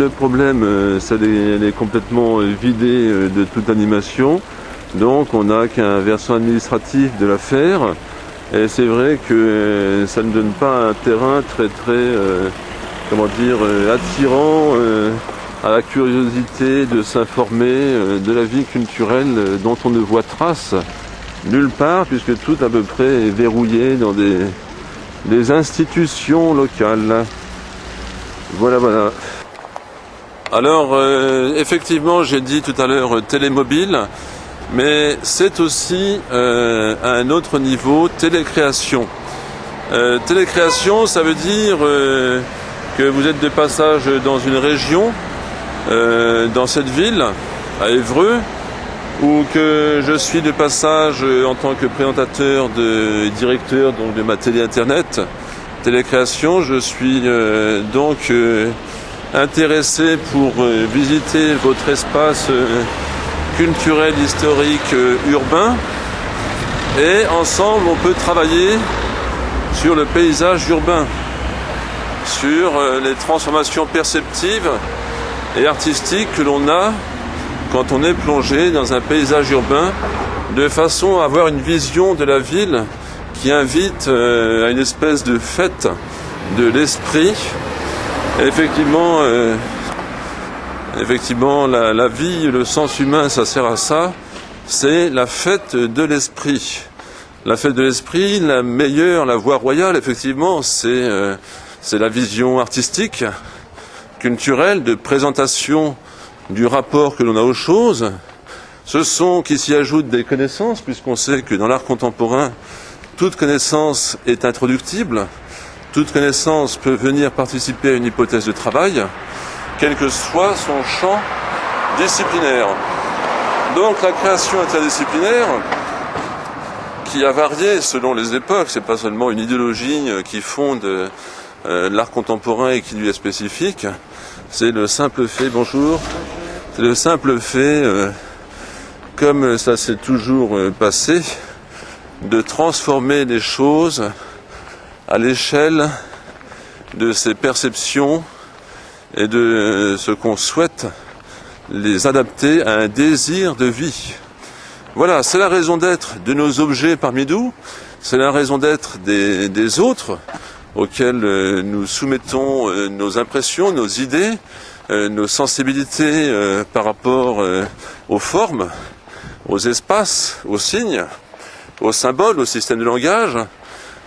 le problème, elle est complètement vidée de toute animation. Donc on n'a qu'un versant administratif de l'affaire. Et c'est vrai que ça ne donne pas un terrain très attirant à la curiosité de s'informer de la vie culturelle dont on ne voit trace nulle part, puisque tout à peu près est verrouillé dans des institutions locales. Voilà. Alors, effectivement, j'ai dit tout à l'heure télémobile, mais c'est aussi à un autre niveau télécréation. Télécréation, ça veut dire que vous êtes de passage dans une région, dans cette ville, à Évreux, ou que je suis de passage en tant que présentateur et directeur donc, de ma télé internet. Télécréation, je suis intéressé pour visiter votre espace culturel, historique, urbain, et ensemble on peut travailler sur le paysage urbain, sur les transformations perceptives et artistiques que l'on a quand on est plongé dans un paysage urbain, de façon à avoir une vision de la ville qui invite à une espèce de fête de l'esprit. Effectivement, la vie, le sens humain, ça sert à ça. C'est la fête de l'esprit. La fête de l'esprit, la meilleure, la voie royale, effectivement, c'est la vision artistique, culturelle, de présentation du rapport que l'on a aux choses. Ce sont qui s'y ajoutent des connaissances, puisqu'on sait que dans l'art contemporain, toute connaissance est introductible. Toute connaissance peut venir participer à une hypothèse de travail, quel que soit son champ disciplinaire. Donc la création interdisciplinaire, qui a varié selon les époques, c'est pas seulement une idéologie qui fonde l'art contemporain et qui lui est spécifique, c'est le simple fait, c'est le simple fait, comme ça s'est toujours passé, de transformer les choses à l'échelle de ses perceptions et de ce qu'on souhaite les adapter à un désir de vie. Voilà, c'est la raison d'être de nos objets parmi nous, c'est la raison d'être des autres auxquels nous soumettons nos impressions, nos idées, nos sensibilités par rapport aux formes, aux espaces, aux signes, aux symboles, au système de langage.